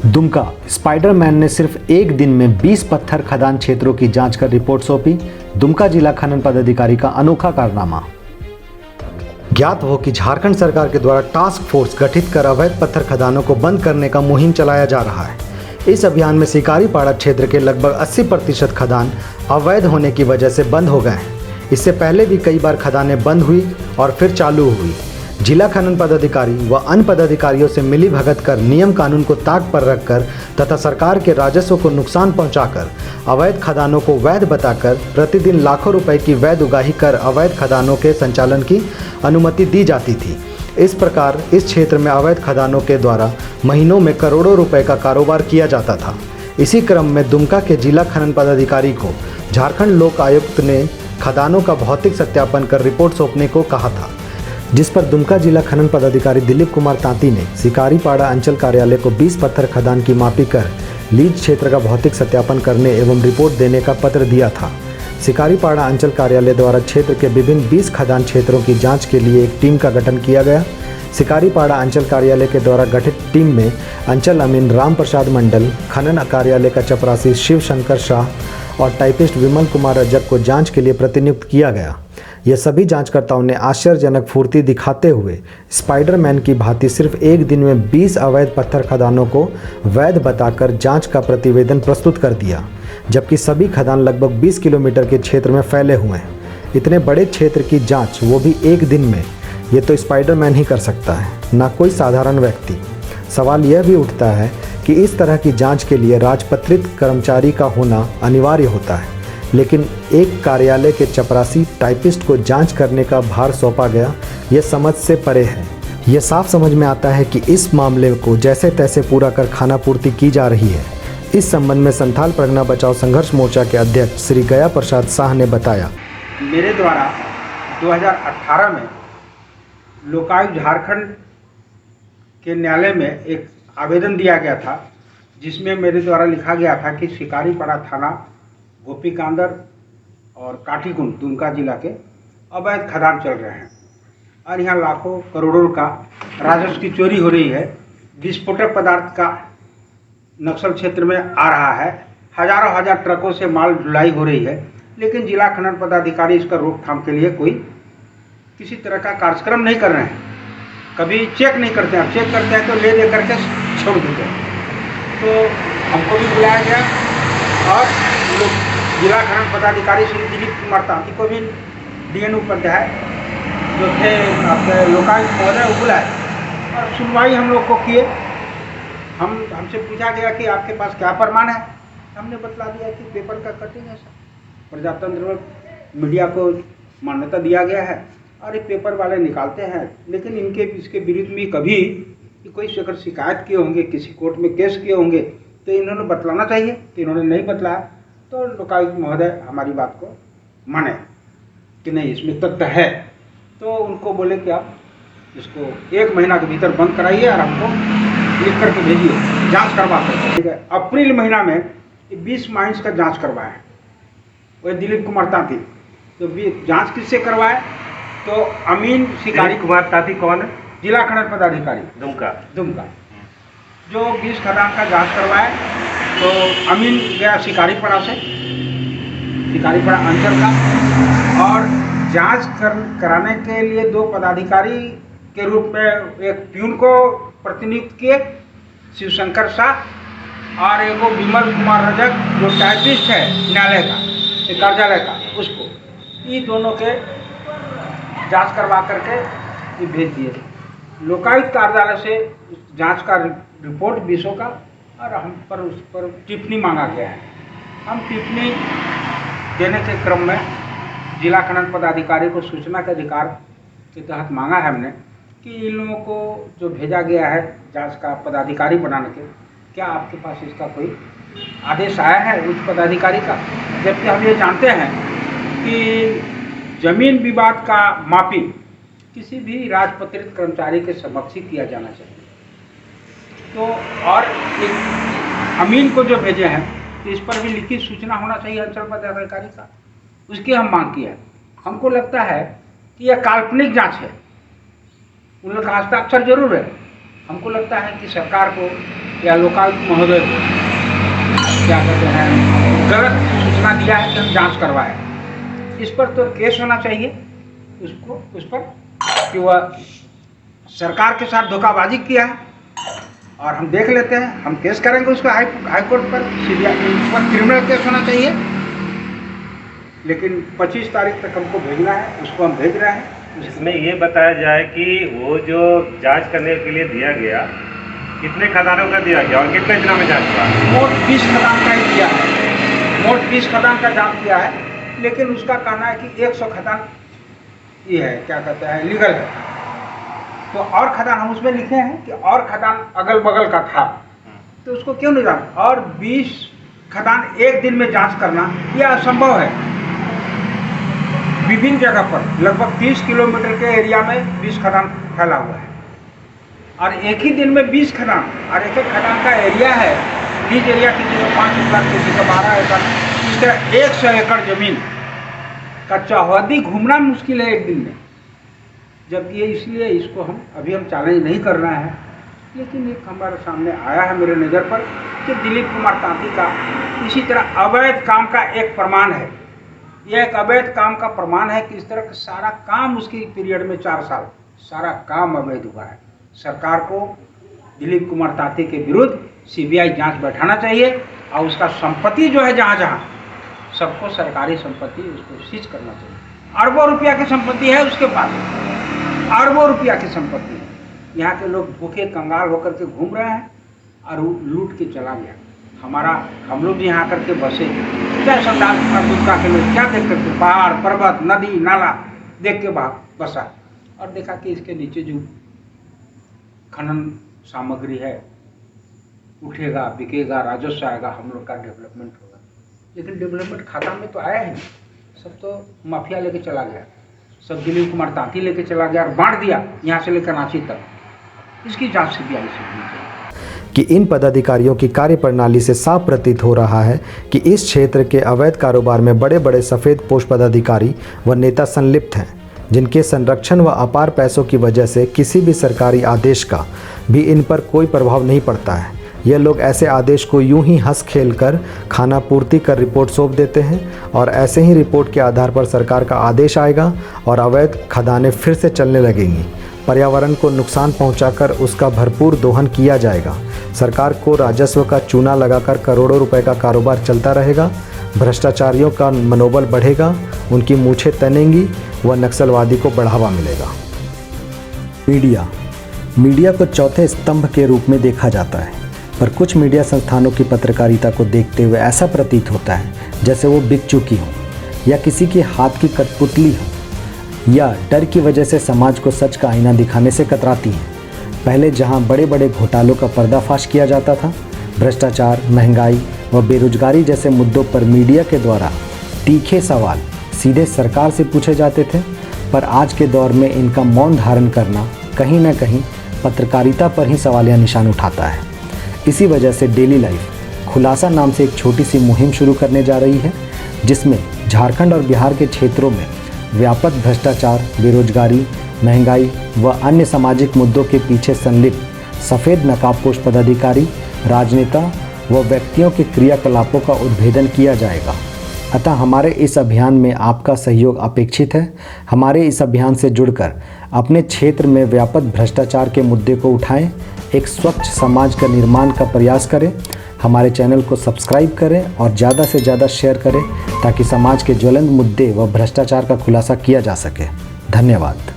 Dumka Spiderman ने सिर्फ एक दिन में 20 पत्थर खदान क्षेत्रों की जांच कर रिपोर्ट सौंपी। दुमका जिला खनन पदाधिकारी का अनोखा कारनामा। ज्ञात हो कि झारखंड सरकार के द्वारा टास्क फोर्स गठित कर अवैध पत्थर खदानों को बंद करने का मुहिम चलाया जा रहा है। इस अभियान में शिकारीपाड़ा क्षेत्र के लगभग 80% खदान अवैध होने की वजह से बंद हो गए हैं। इससे पहले भी कई बार खदानें बंद हुई और फिर चालू हुई। जिला खनन पदाधिकारी व अन्य पदाधिकारियों से मिली भगत कर नियम कानून को ताक पर रखकर तथा सरकार के राजस्व को नुकसान पहुंचाकर अवैध खदानों को वैध बताकर प्रतिदिन लाखों रुपए की वैध उगाही कर अवैध खदानों के संचालन की अनुमति दी जाती थी। इस प्रकार इस क्षेत्र में अवैध खदानों के द्वारा महीनों में करोड़ों रुपए का कारोबार किया जाता था। इसी क्रम में दुमका के जिला खनन पदाधिकारी को झारखंड लोक आयुक्त ने खदानों का भौतिक सत्यापन कर रिपोर्ट सौंपने को कहा था, जिस पर दुमका जिला खनन पदाधिकारी दिलीप कुमार तांती ने शिकारीपाड़ा अंचल कार्यालय को 20 पत्थर खदान की मापी कर लीज क्षेत्र का भौतिक सत्यापन करने एवं रिपोर्ट देने का पत्र दिया था। शिकारीपाड़ा अंचल कार्यालय द्वारा क्षेत्र के विभिन्न 20 खदान क्षेत्रों की जांच के लिए एक टीम का गठन किया गया। शिकारीपाड़ा अंचल कार्यालय के द्वारा गठित टीम में अंचल अमीन राम प्रसाद मंडल, खनन कार्यालय का चपरासी शिव शंकर शाह और टाइपिस्ट विमल कुमार रजक को जांच के लिए प्रतिनियुक्त किया गया। ये सभी जांचकर्ताओं ने आश्चर्यजनक फुर्ती दिखाते हुए स्पाइडरमैन की भांति सिर्फ एक दिन में 20 अवैध पत्थर खदानों को वैध बताकर जांच का प्रतिवेदन प्रस्तुत कर दिया, जबकि सभी खदान लगभग 20 किलोमीटर के क्षेत्र में फैले हुए हैं। इतने बड़े क्षेत्र की जांच, वो भी एक दिन में, ये तो स्पाइडरमैन ही कर सकता है, ना कोई साधारण व्यक्ति। सवाल यह भी उठता है कि इस तरह की जाँच के लिए राजपत्रित कर्मचारी का होना अनिवार्य होता है, लेकिन एक कार्यालय के चपरासी टाइपिस्ट को जांच करने का भार सौंपा गया, यह समझ से परे है। यह साफ समझ में आता है कि इस मामले को जैसे तैसे पूरा कर खाना पूर्ति की जा रही है। इस संबंध में संथाल परगना बचाओ संघर्ष मोर्चा के अध्यक्ष श्री गया प्रसाद शाह ने बताया। मेरे द्वारा 2018 में लोकायुक्त झारखंड के न्यायालय में एक आवेदन दिया गया था, जिसमें मेरे द्वारा लिखा गया था कि शिकारीपाड़ा थाना, गोपीकांदर और काठीकुंड दुमका जिला के अवैध खदान चल रहे हैं और यहाँ लाखों करोड़ों का राजस्व की चोरी हो रही है। विस्फोटक पदार्थ का नक्सल क्षेत्र में आ रहा है। हजारों हजार ट्रकों से माल ढुलाई हो रही है, लेकिन जिला खनन पदाधिकारी इसका रोकथाम के लिए कोई किसी तरह का कार्यक्रम नहीं कर रहे हैं। कभी चेक नहीं करते हैं, चेक करते हैं तो ले दे करके छोड़ देते हैं। तो हमको भी बुलाया गया और जिला खनन पदाधिकारी श्री दिलीप कुमार तांती को भी DN उपाध्याय जो थे आपके लोकायुक्त महोदय वो बुलाए और सुनवाई हम लोग को किए। हमसे पूछा गया कि आपके पास क्या प्रमाण है। हमने बतला दिया कि पेपर का कटिंग है सर। प्रजातंत्र में मीडिया को मान्यता दिया गया है और ये पेपर वाले निकालते हैं, लेकिन इसके विरुद्ध में कभी कोई अगर शिकायत किए होंगे, किसी कोर्ट में केस किए होंगे तो इन्होंने बतलाना चाहिए। तो इन्होंने नहीं बतलाया, तो लोकायुक्त महोदय हमारी बात को माने कि नहीं इसमें तथ्य है, तो उनको बोले कि आप इसको 1 महीना के भीतर बंद कराइए और हमको लिख करके भेजिए, जांच करवा कर। अप्रैल महीना में 20 माइंस का जांच करवाए वही दिलीप कुमार तांती। तो जांच किससे करवाए? तो अमीन शिकारी कुमार तांती कौन है? जिला खनन पदाधिकारी दुमका जो 20 खदान का जांच करवाए। तो अमीन गया शिकारीपाड़ा से, शिकारीपाड़ा अंचल का, और जांच कराने के लिए 2 पदाधिकारी के रूप में एक प्यून को प्रतिनियुक्त किए, शिवशंकर शाह, और एक विमल कुमार रजक जो टाइपिस्ट है न्यायालय का, कार्यालय का, उसको। ये दोनों के जांच करवा करके ये भेज दिए लोकायुक्त कार्यालय से। जांच का रिपोर्ट 20 का और हम पर उस पर टिप्पणी मांगा गया है। हम टिप्पणी देने के क्रम में जिला खनन पदाधिकारी को सूचना के अधिकार के तहत मांगा है हमने कि इन लोगों को जो भेजा गया है जांच का पदाधिकारी बनाने के, क्या आपके पास इसका कोई आदेश आया है उच्च पदाधिकारी का? जबकि हम ये जानते हैं कि जमीन विवाद का मापी किसी भी राजपत्रित कर्मचारी के समक्ष ही किया जाना चाहिए। तो और अमीन को जो भेजे हैं तो इस पर भी लिखित सूचना होना चाहिए अंचल पदाधिकारी का, उसकी हम मांग की है। हमको लगता है कि यह काल्पनिक जांच है, उन लोग का हस्ताक्षर जरूर है। हमको लगता है कि सरकार को या लोकायुक्त महोदय को क्या कहते हैं गलत सूचना दिया है कि हम जांच करवाएं, इस पर तो केस होना चाहिए उस पर कि वह सरकार के साथ धोखाबाजी किया है। और हम देख लेते हैं, हम केस करेंगे उसको हाई कोर्ट पर, सीबीआई पर क्रिमिनल केस होना चाहिए। लेकिन 25 तारीख तक हमको भेजना है, उसको हम भेज रहे हैं। इसमें ये बताया जाए कि वो जो जांच करने के लिए दिया गया, कितने खदानों का दिया गया और कितने दिनों में जांच हुआ? मोट 20 खदान का ही किया है, मोट 20 खदान का जांच किया है। लेकिन उसका कहना है कि 100 खदान ये है, क्या कहते हैं, लीगल है। तो और खदान हम उसमें लिखे हैं कि और खदान अगल बगल का था, तो उसको क्यों नहीं जाना। और 20 खदान एक दिन में जांच करना यह असंभव है। विभिन्न जगह पर लगभग 30 किलोमीटर के एरिया में 20 खदान फैला हुआ है, और एक ही दिन में 20 खदान, और एक एक खदान का एरिया है, बीज एरिया किसी को 5 एकड़, किसी को 12 एकड़, इस तरह 100 एकड़ जमीन का चौहद्दी घूमना मुश्किल है एक दिन में। जबकि ये इसलिए इसको हम चैलेंज नहीं कर रहे हैं, लेकिन एक हमारे सामने आया है मेरे नज़र पर कि दिलीप कुमार तांती का इसी तरह अवैध काम का एक प्रमाण है। यह एक अवैध काम का प्रमाण है कि इस तरह का सारा काम उसकी पीरियड में 4 साल सारा काम अवैध हुआ है। सरकार को दिलीप कुमार तांती के विरुद्ध सीबीआई जांच बैठाना चाहिए, और उसका संपत्ति जो है जहाँ जहाँ सबको सरकारी संपत्ति उसको सीज करना चाहिए। अरबों रुपया की संपत्ति है उसके पास, अरबों रुपया की संपत्ति है। यहाँ के लोग भूखे कंगाल होकर के घूम रहे हैं और वो लूट के चला गया। हम लोग यहाँ करके बसे, क्या सरदार दुर्गा के लोग क्या देख करके, पहाड़ पर्वत नदी नाला देख के बसा, और देखा कि इसके नीचे जो खनन सामग्री है उठेगा, बिकेगा, राजस्व आएगा, हम लोग का डेवलपमेंट होगा। लेकिन डेवलपमेंट खाता में तो आया ही नहीं, सब तो माफिया लेके चला गया, सब दिलीप कुमार तांती लेके चला गया और बांट दिया यहाँ से लेकर रांची तक। इसकी जांच सीबीआई से होनी चाहिए। कि इन पदाधिकारियों की कार्यप्रणाली से साफ प्रतीत हो रहा है कि इस क्षेत्र के अवैध कारोबार में बड़े बड़े सफ़ेद पोश पदाधिकारी व नेता संलिप्त हैं, जिनके संरक्षण व अपार पैसों की वजह से किसी भी सरकारी आदेश का भी इन पर कोई प्रभाव नहीं पड़ता है। ये लोग ऐसे आदेश को यूं ही हंस खेल कर खाना पूर्ति कर रिपोर्ट सौंप देते हैं, और ऐसे ही रिपोर्ट के आधार पर सरकार का आदेश आएगा और अवैध खदानें फिर से चलने लगेंगी। पर्यावरण को नुकसान पहुंचाकर उसका भरपूर दोहन किया जाएगा। सरकार को राजस्व का चूना लगाकर करोड़ों रुपए का कारोबार चलता रहेगा। भ्रष्टाचारियों का मनोबल बढ़ेगा, उनकी मूछें तनेंगी व नक्सलवादी को बढ़ावा मिलेगा। मीडिया को चौथे स्तंभ के रूप में देखा जाता है, पर कुछ मीडिया संस्थानों की पत्रकारिता को देखते हुए ऐसा प्रतीत होता है जैसे वो बिक चुकी हो, या किसी के हाथ की कठपुतली हो, या डर की वजह से समाज को सच का आईना दिखाने से कतराती हैं। पहले जहां बड़े बड़े घोटालों का पर्दाफाश किया जाता था, भ्रष्टाचार, महंगाई व बेरोजगारी जैसे मुद्दों पर मीडिया के द्वारा तीखे सवाल सीधे सरकार से पूछे जाते थे, पर आज के दौर में इनका मौन धारण करना कहीं न कहीं पत्रकारिता पर ही सवालिया निशान उठाता है। इसी वजह से डेली लाइफ खुलासा नाम से एक छोटी सी मुहिम शुरू करने जा रही है, जिसमें झारखंड और बिहार के क्षेत्रों में व्यापक भ्रष्टाचार, बेरोजगारी, महंगाई व अन्य सामाजिक मुद्दों के पीछे संलिप्त सफ़ेद नकाबपोश पदाधिकारी, राजनेता व व्यक्तियों के क्रियाकलापों का उद्भेदन किया जाएगा। अतः हमारे इस अभियान में आपका सहयोग अपेक्षित है। हमारे इस अभियान से जुड़कर अपने क्षेत्र में व्यापक भ्रष्टाचार के मुद्दे को उठाएं, एक स्वच्छ समाज का निर्माण का प्रयास करें। हमारे चैनल को सब्सक्राइब करें और ज़्यादा से ज़्यादा शेयर करें, ताकि समाज के ज्वलंत मुद्दे व भ्रष्टाचार का खुलासा किया जा सके। धन्यवाद।